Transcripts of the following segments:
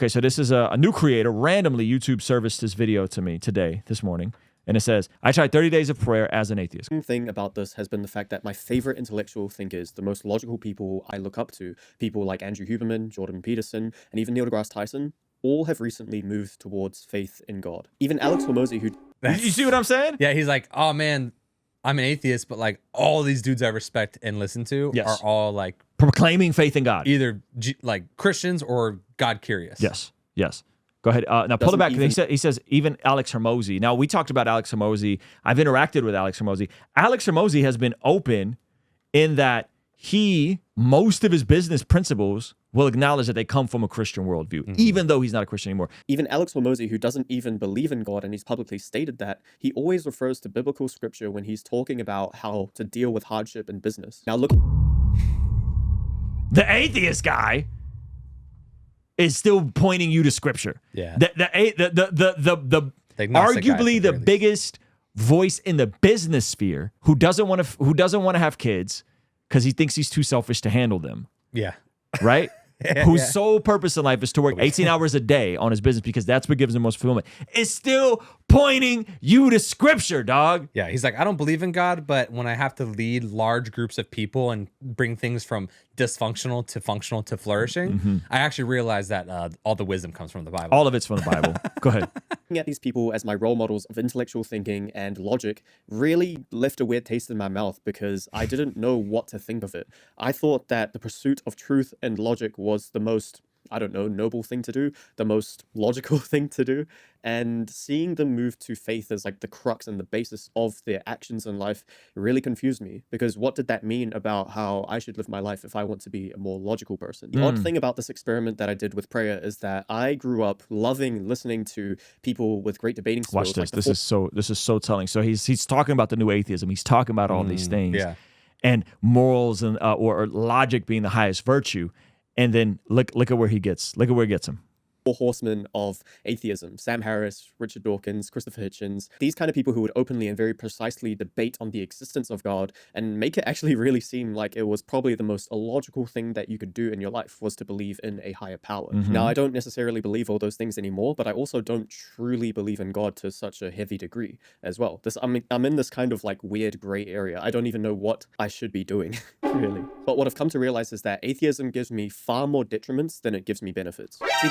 Okay, so this is a new creator. Randomly, YouTube serviced this video to me this morning. And it says, I tried 30 days of prayer as an atheist. One thing about this has been the fact that my favorite intellectual thinkers, the most logical people I look up to, people like Andrew Huberman, Jordan Peterson, and even Neil deGrasse Tyson, all have recently moved towards faith in God. Even Alex Hormozy, who... You see what I'm saying? Yeah, he's like, oh man, I'm an atheist, but like all these dudes I respect and listen to are all like... proclaiming faith in God. Either like Christians or God curious. Yes, yes. Go ahead. Now pull it back. He says even Alex Hormozy. Now we talked about Alex Hormozy. I've interacted with Alex Hormozy. Alex Hormozy has been open in that most of his business principles will acknowledge that they come from a Christian worldview, even though he's not a Christian anymore. Even Alex Hormozy, who doesn't even believe in God, and he's publicly stated that, he always refers to biblical scripture when he's talking about how to deal with hardship in business. Now look... The atheist guy is still pointing you to scripture. Yeah. Arguably the biggest voice in the business sphere who doesn't want to have kids because he thinks he's too selfish to handle them. Yeah. Right? Whose sole purpose in life is to work 18 hours a day on his business because that's what gives him most fulfillment, is still pointing you to scripture, dog. Yeah, he's like, I don't believe in God, but when I have to lead large groups of people and bring things from dysfunctional to functional to flourishing, I actually realize that all the wisdom comes from the Bible. All of it's from the Bible. Go ahead. Looking at these people as my role models of intellectual thinking and logic really left a weird taste in my mouth because I didn't know what to think of it. I thought that the pursuit of truth and logic was the most, I don't know, noble thing to do, the most logical thing to do. And seeing them move to faith as like the crux and the basis of their actions in life really confused me, because what did that mean about how I should live my life if I want to be a more logical person? The odd thing about this experiment that I did with prayer is that I grew up loving listening to people with great debating skills. Watch this. This is so telling. So he's talking about the new atheism. He's talking about all these things. Yeah. And morals and or logic being the highest virtue. And then look at where he gets. Look at where it gets him. Four horsemen of atheism: Sam Harris, Richard Dawkins, Christopher Hitchens, these kind of people who would openly and very precisely debate on the existence of God and make it actually really seem like it was probably the most illogical thing that you could do in your life was to believe in a higher power. Now, I don't necessarily believe all those things anymore, but I also don't truly believe in God to such a heavy degree as well. I'm in this kind of like weird gray area. I don't even know what I should be doing, really. But what I've come to realize is that atheism gives me far more detriments than it gives me benefits. See,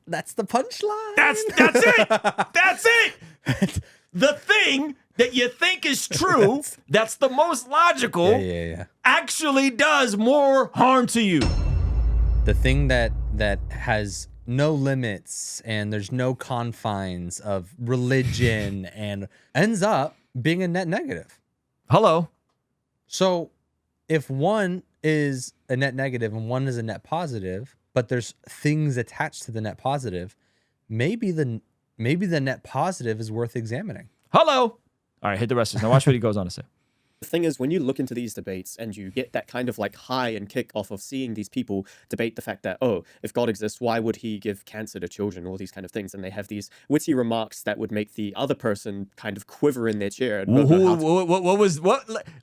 That's the punchline. That's it. That's it. The thing that you think is true, that's the most logical, actually does more harm to you. The thing that has no limits and there's no confines of religion and ends up being a net negative. Hello. So if one is a net negative and one is a net positive, but there's things attached to the net positive, maybe the net positive is worth examining. Hello. All right, hit the rest of this. Now watch what he goes on to say. The thing is, when you look into these debates and you get that kind of like high and kick off of seeing these people debate the fact that, oh, if God exists, why would he give cancer to children? All these kind of things. And they have these witty remarks that would make the other person kind of quiver in their chair. And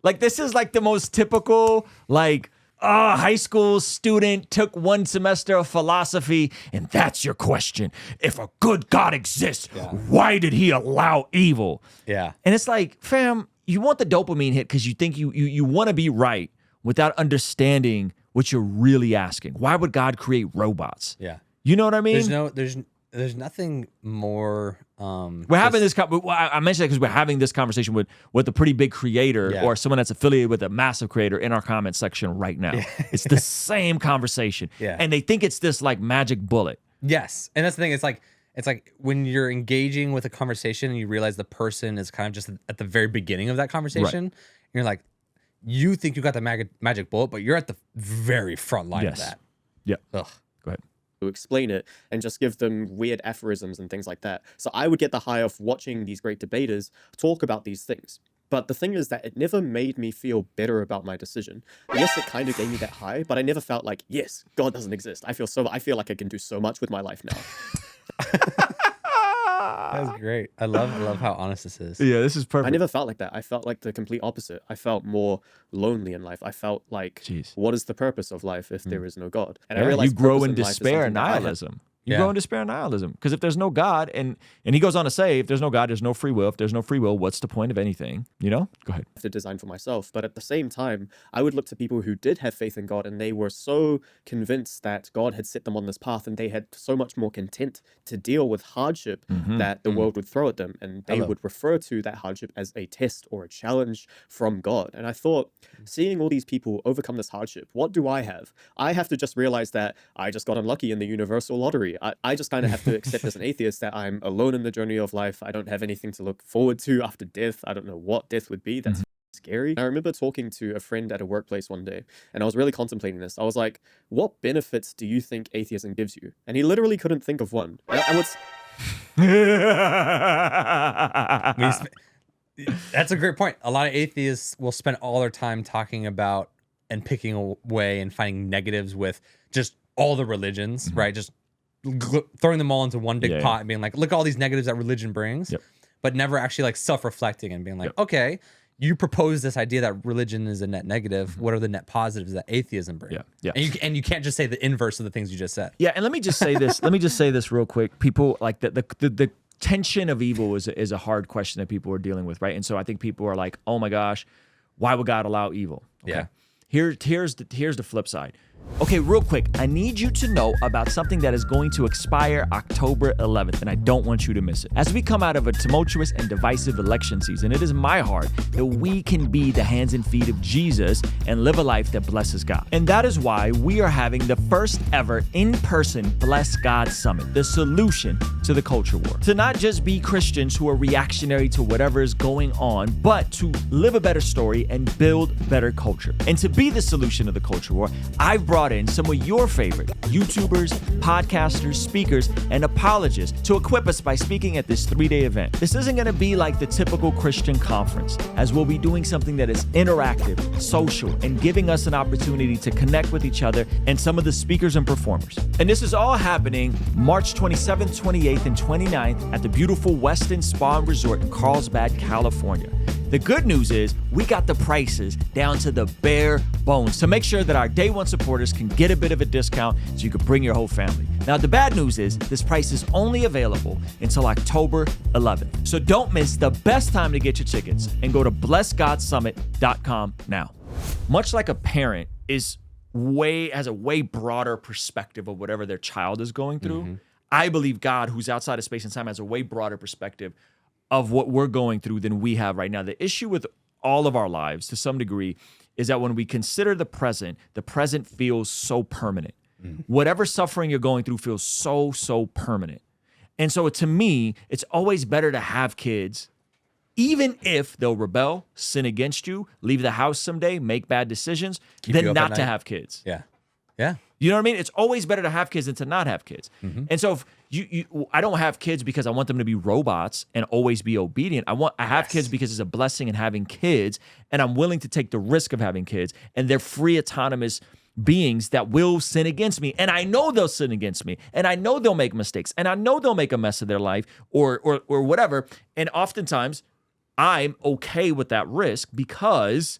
like, this is like the most typical, like, high school student took one semester of philosophy, and that's your question. If a good God exists, why did he allow evil? Yeah. And it's like, fam, you want the dopamine hit because you think you want to be right without understanding what you're really asking. Why would God create robots? Yeah. You know what I mean? There's nothing more. We're having this. I mentioned that because we're having this conversation with a pretty big creator or someone that's affiliated with a massive creator in our comment section right now. It's the same conversation, and they think it's this like magic bullet. Yes, and that's the thing. It's like when you're engaging with a conversation and you realize the person is kind of just at the very beginning of that conversation. Right. You're like, you think you got the magic bullet, but you're at the very front line of that. Yeah. Ugh. Go ahead. To explain it and just give them weird aphorisms and things like that. So I would get the high of watching these great debaters talk about these things. But the thing is that it never made me feel better about my decision. Yes, it kind of gave me that high, but I never felt like, yes, God doesn't exist. I feel like I can do so much with my life now. That's great. I love how honest this is. Yeah, this is perfect. I never felt like that. I felt like the complete opposite. I felt more lonely in life. I felt like, Jeez. what is the purpose of life if there is no God? And I Yeah, realized you grow purpose in life is despair and something that I have- nihilism. You grow in despair and nihilism. Because if there's no God, and he goes on to say, if there's no God, there's no free will. If there's no free will, what's the point of anything? You know? Go ahead. to design for myself. But at the same time, I would look to people who did have faith in God and they were so convinced that God had set them on this path and they had so much more content to deal with hardship that the world would throw at them. And they would refer to that hardship as a test or a challenge from God. And I thought, seeing all these people overcome this hardship, what do I have? I have to just realize that I just got unlucky in the universal lottery. I just kind of have to accept as an atheist that I'm alone in the journey of life. I don't have anything to look forward to after death. I don't know what death would be. That's scary. I remember talking to a friend at a workplace one day, and I was really contemplating this. I was like, what benefits do you think atheism gives you? And he literally couldn't think of one. And what's... That's a great point. A lot of atheists will spend all their time talking about and picking away and finding negatives with just all the religions, right? Just throwing them all into one big pot and being like, look at all these negatives that religion brings, but never actually like self-reflecting and being like, okay, you propose this idea that religion is a net negative. What are the net positives that atheism brings? And you can't just say the inverse of the things you just said. Yeah, and let me just say this. Let me just say this real quick. People like the tension of evil is a hard question that people are dealing with, right? And so I think people are like, oh my gosh, why would God allow evil? Okay. Yeah. Here's the flip side. Okay, real quick, I need you to know about something that is going to expire October 11th, and I don't want you to miss it. As we come out of a tumultuous and divisive election season, it is my heart that we can be the hands and feet of Jesus and live a life that blesses God. And that is why we are having the first ever in-person Bless God Summit, the solution to the culture war. To not just be Christians who are reactionary to whatever is going on, but to live a better story and build better culture. And to be the solution to the culture war, I've brought in some of your favorite YouTubers, podcasters, speakers, and apologists to equip us by speaking at this 3-day event. This isn't going to be like the typical Christian conference, as we'll be doing something that is interactive, social, and giving us an opportunity to connect with each other and some of the speakers and performers. And this is all happening March 27th, 28th, and 29th at the beautiful Westin Spa and Resort in Carlsbad, California. The good news is we got the prices down to the bare bones to make sure that our day one supporters can get a bit of a discount so you can bring your whole family. Now, the bad news is this price is only available until October 11th. So don't miss the best time to get your tickets and go to blessgodsummit.com now. Much like a parent has a way broader perspective of whatever their child is going through, I believe God, who's outside of space and time, has a way broader perspective of what we're going through than we have right now. The issue with all of our lives, to some degree, is that when we consider the present feels so permanent. Whatever suffering you're going through feels so permanent. And so to me, it's always better to have kids, even if they'll rebel, sin against you, leave the house someday, make bad decisions, than not to have kids. Yeah. Yeah. You know what I mean? It's always better to have kids than to not have kids. And so if I don't have kids because I want them to be robots and always be obedient. I have kids because it's a blessing in having kids, and I'm willing to take the risk of having kids, and they're free, autonomous beings that will sin against me. And I know they'll sin against me, and I know they'll make mistakes, and I know they'll make a mess of their life or whatever. And oftentimes I'm okay with that risk because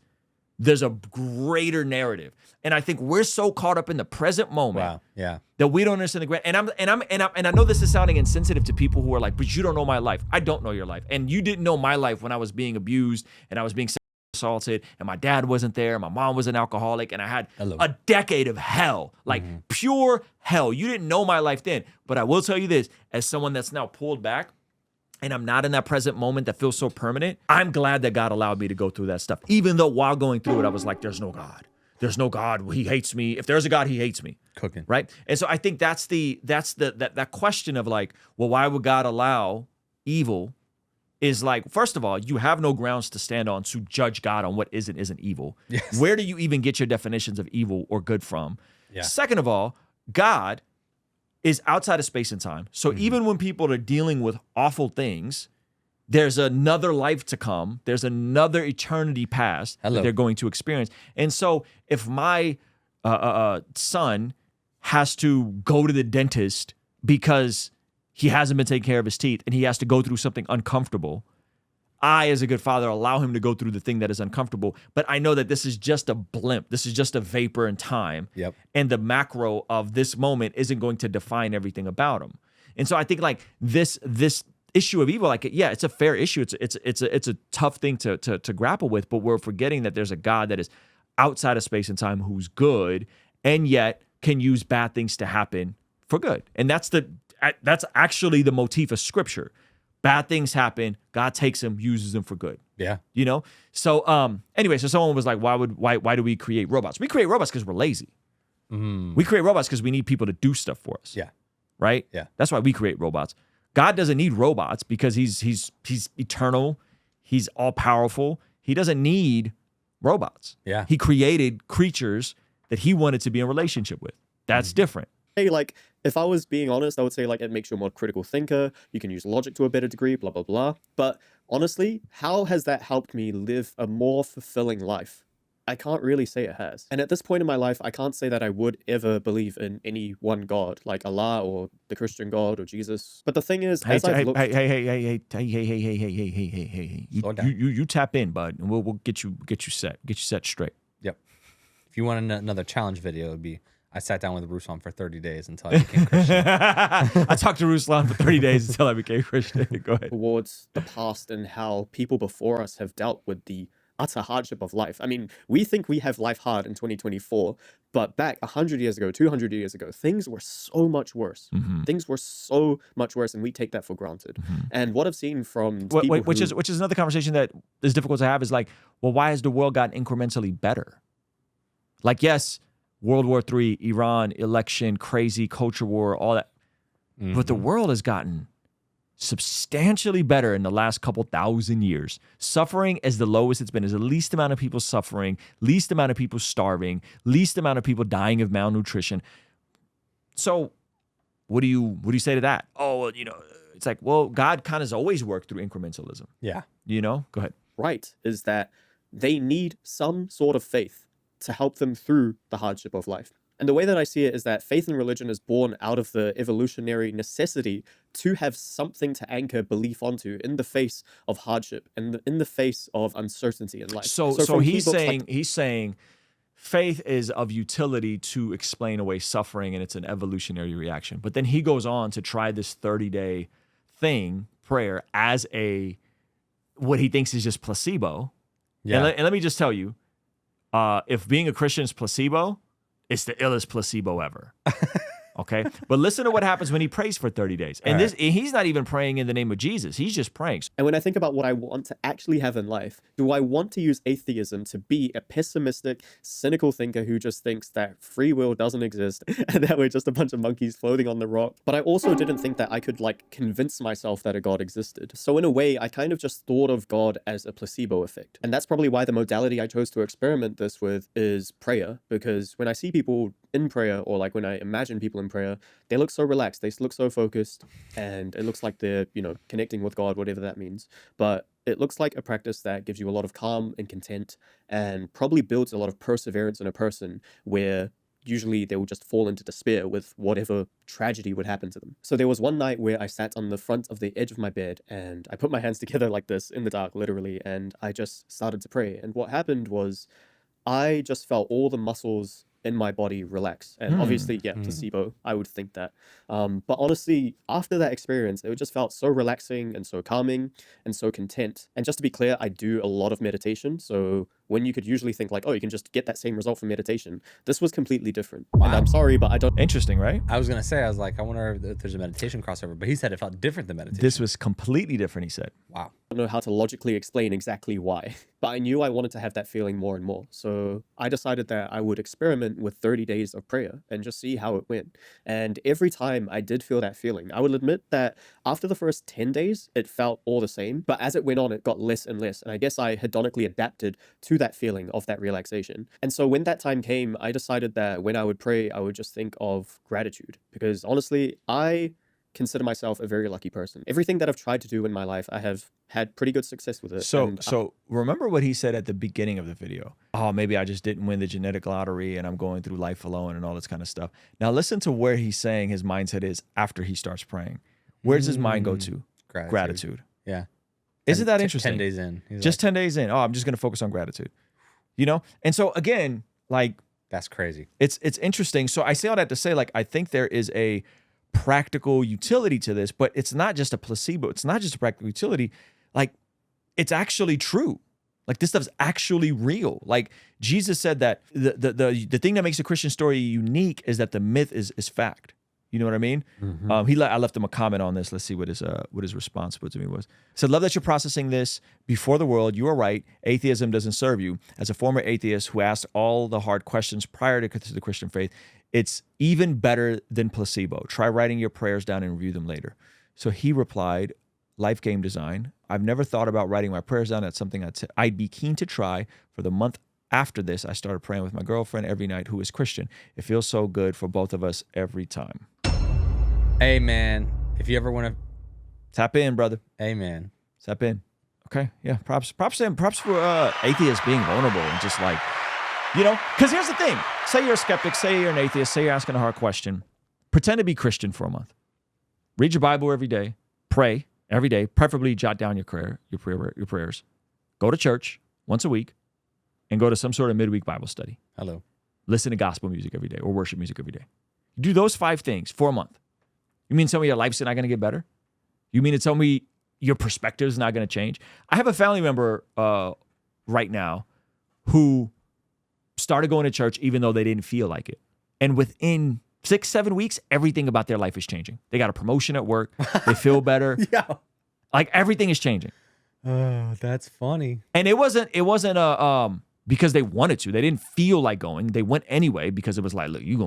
there's a greater narrative. And I think we're so caught up in the present moment that we don't understand the grand. And I know this is sounding insensitive to people who are like, but you don't know my life. I don't know your life. And you didn't know my life when I was being abused and I was being assaulted and my dad wasn't there. My mom was an alcoholic and I had a decade of hell, like pure hell. You didn't know my life then. But I will tell you this, as someone that's now pulled back, and I'm not in that present moment that feels so permanent, I'm glad that God allowed me to go through that stuff. Even though while going through it, I was like, there's no God. There's no God. He hates me. If there's a God, he hates me. Cooking. Right? And so I think that's that question of like, well, why would God allow evil? Is like, first of all, you have no grounds to stand on to judge God on what isn't evil. Yes. Where Where do you even get your definitions of evil or good from? Yeah. Second of all, God is outside of space and time. So even when people are dealing with awful things, there's another life to come. There's another eternity past that they're going to experience. And so if my son has to go to the dentist because he hasn't been taking care of his teeth and he has to go through something uncomfortable, I, as a good father, allow him to go through the thing that is uncomfortable. But I know that this is just a blimp. This is just a vapor in time. Yep. And the macro of this moment isn't going to define everything about him. And so I think like this issue of evil, like, yeah, it's a fair issue. It's a tough thing to grapple with, but we're forgetting that there's a God that is outside of space and time who's good and yet can use bad things to happen for good. And that's actually the motif of scripture. Bad things happen, God takes them, uses them for good. Yeah. You know? So anyway, so someone was like, why do we create robots? We create robots because we're lazy. We create robots because we need people to do stuff for us. Yeah. Right? Yeah. That's why we create robots. God doesn't need robots because he's eternal, he's all powerful. He doesn't need robots. Yeah. He created creatures that he wanted to be in relationship with. That's different. Hey, like, if I was being honest, I would say, like, it makes you a more critical thinker. You can use logic to a better degree, blah, blah, blah. But honestly, how has that helped me live a more fulfilling life? I can't really say it has. And at this point in my life, I can't say that I would ever believe in any one God, like Allah or the Christian God or Jesus. But the thing is, Hey, as I've looked... hey, you tap in, bud, and we'll get you set straight. Yep. If you want another challenge video, it'd be I sat down with Ruslan for 30 days until I became Christian. I talked to Ruslan for 30 days until I became Christian. Go ahead. Towards the past and how people before us have dealt with the utter hardship of life. I mean, we think we have life hard in 2024, but back 100 years ago, 200 years ago, things were so much worse. Things were so much worse, and we take that for granted. And what I've seen from people which is another conversation that is difficult to have is like, well, why has the world gotten incrementally better? Like, yes, World War III, Iran, election, crazy culture war, all that. But the world has gotten substantially better in the last couple thousand years. Suffering is the lowest it's been. Is the least amount of people suffering, least amount of people starving, least amount of people dying of malnutrition. So what do you say to that? Oh, well, you know, it's like, well, God kind of has always worked through incrementalism. Yeah. You know? Go ahead. right is that they need some sort of faith to help them through the hardship of life. And the way that I see it is that faith in religion is born out of the evolutionary necessity to have something to anchor belief onto in the face of hardship and in the face of uncertainty in life. So he's saying faith is of utility to explain away suffering, and it's an evolutionary reaction. But then he goes on to try this 30-day thing, prayer, as what he thinks is just placebo. Yeah. And let me just tell you, if being a Christian is placebo, it's the illest placebo ever. Okay? But listen to what happens when he prays for 30 days. And he's not even praying in the name of Jesus. He's just praying. And when I think about what I want to actually have in life, do I want to use atheism to be a pessimistic, cynical thinker who just thinks that free will doesn't exist and that we're just a bunch of monkeys floating on the rock? But I also didn't think that I could convince myself that a God existed. So in a way, I kind of just thought of God as a placebo effect. And that's probably why the modality I chose to experiment this with is prayer. Because when I see people in prayer, or when I imagine people in prayer, they look so relaxed, they look so focused, and it looks like they're, connecting with God, whatever that means. But it looks like a practice that gives you a lot of calm and content, and probably builds a lot of perseverance in a person, where usually they will just fall into despair with whatever tragedy would happen to them. So there was one night where I sat on the front of the edge of my bed, and I put my hands together like this in the dark, literally, and I just started to pray. And what happened was I just felt all the muscles in my body relax. And obviously, placebo, I would think that. But honestly, after that experience, it just felt so relaxing and so calming and so content. And just to be clear, I do a lot of meditation. So when you could usually think oh, you can just get that same result from meditation, this was completely different. Wow. And I'm sorry, but I don't... Interesting, right? I was going to say, I was like, I wonder if there's a meditation crossover, but he said it felt different than meditation. This was completely different, he said. Wow. I don't know how to logically explain exactly why, but I knew I wanted to have that feeling more and more. So I decided that I would experiment with 30 days of prayer and just see how it went. And every time I did feel that feeling, I will admit that after the first 10 days, it felt all the same. But as it went on, it got less and less. And I guess I hedonically adapted to that feeling of that relaxation. And so when that time came, I decided that when I would pray, I would just think of gratitude. Because honestly, I consider myself a very lucky person. Everything that I've tried to do in my life, I have had pretty good success with it. So remember what he said at the beginning of the video. Oh, maybe I just didn't win the genetic lottery and I'm going through life alone and all this kind of stuff. Now listen to where he's saying his mindset is after he starts praying. Where does his mind go to? Gratitude. Yeah. Isn't that interesting? 10 days in. He's Just like, 10 days in. Oh, I'm just going to focus on gratitude. You know? And so again, like, that's crazy. it's interesting. So I say all that to say, like, I think there is a practical utility to this, but it's not just a placebo. It's not just a practical utility. Like, it's actually true. Like, this stuff's actually real. Like, Jesus said that the thing that makes a Christian story unique is that the myth is fact. You know what I mean? I left him a comment on this. Let's see what his response to me was. He said, love that you're processing this before the world. You are right. Atheism doesn't serve you. As a former atheist who asked all the hard questions prior to the Christian faith, it's even better than placebo. Try writing your prayers down and review them later. So he replied, Life Game Design. I've never thought about writing my prayers down. That's something I'd be keen to try. For the month after this, I started praying with my girlfriend every night who is Christian. It feels so good for both of us every time. Hey, man, if you ever want to tap in, brother. Hey, man. Tap in. Okay. Yeah. Props to him. Props for atheists being vulnerable and just like, you know, because here's the thing. Say you're a skeptic, say you're an atheist, say you're asking a hard question. Pretend to be Christian for a month. Read your Bible every day. Pray every day. Preferably jot down your prayers. Go to church once a week and go to some sort of midweek Bible study. Hello. Listen to gospel music every day or worship music every day. You do those 5 things for a month. You mean tell me your life's not going to get better? You mean to tell me your perspective's not going to change? I have a family member right now who started going to church even though they didn't feel like it. And within 6-7 weeks, everything about their life is changing. They got a promotion at work. They feel better. Yeah. Like everything is changing. Oh, that's funny. And it wasn't because they wanted to. They didn't feel like going. They went anyway because it was like, look, you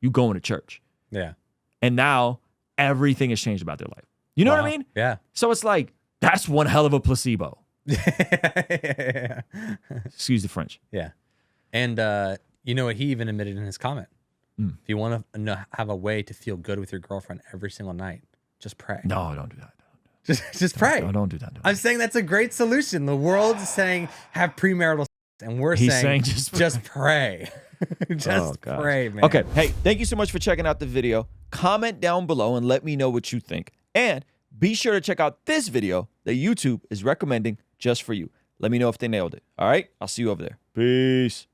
going to church. Yeah. And now everything has changed about their life. You know what I mean? Yeah. So it's like, that's one hell of a placebo. Yeah. Excuse the French. Yeah. And you know what he even admitted in his comment? If you want to have a way to feel good with your girlfriend every single night, just pray. No, don't do that. Just pray. No, don't do that. I'm saying that's a great solution. The world's saying have premarital sex, and we're saying just pray. Just pray, man. Okay. Hey, thank you so much for checking out the video. Comment down below and let me know what you think. And be sure to check out this video that YouTube is recommending just for you. Let me know if they nailed it. All right? I'll see you over there. Peace.